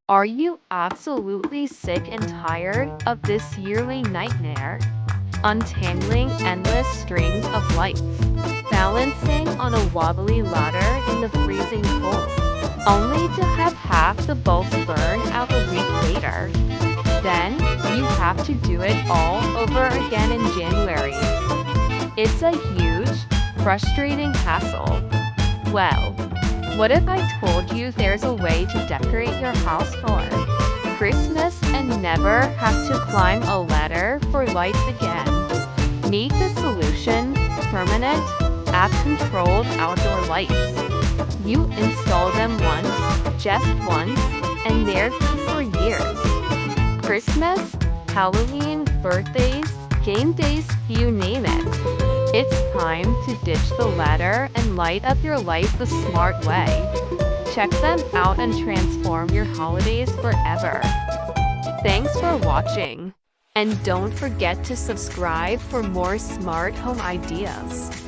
Are you absolutely sick and tired of this yearly nightmare? Untangling endless strings of lights, balancing on a wobbly ladder in the freezing cold, only to have half the bulbs burn out a week later. Then, you have to do it all over again in January. It's a huge, frustrating hassle. Well, what if I told you there's a way to decorate your house for Christmas and never have to climb a ladder for lights again? Meet the solution: permanent, app-controlled outdoor lights. You install them once, just once, and they're good for years. Christmas, Halloween, birthdays, game days, you name it. It's time to ditch the ladder and light up your life the smart way. Check them out and transform your holidays forever. Thanks for watching. And don't forget to subscribe for more smart home ideas.